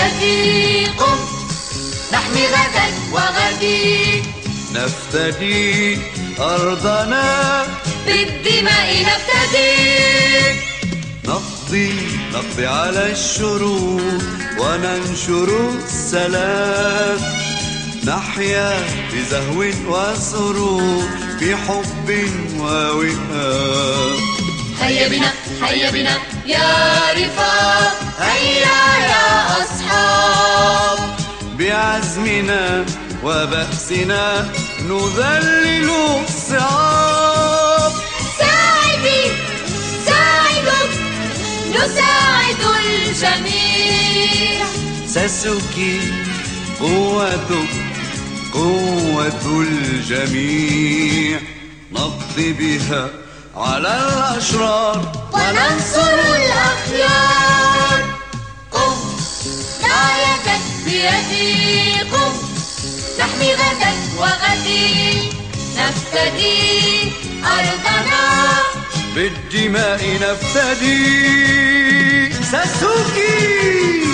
بيدي. قم نحمي غدا وغدي، نفتدي أرضنا بالدماء نفتدي. نقضي على الشرور وننشر السلام، نحيا بزهو وسرور بحب ووئام. هيا بنا هيا بنا يا رفاق، هيا يا أصحاب، بعزمنا وبأسنا نذلل الصعاب. ساعدي ساعدك نساعد الجميع. ساسوكي قوتك قوة الجميع، نقضي بها على الأشرار وننصر الأخيار. قم ضع يدك بيدي، قم نحمي غدا وغدي، نفتدي أرضنا بالدماء نفتدي. ساسوكي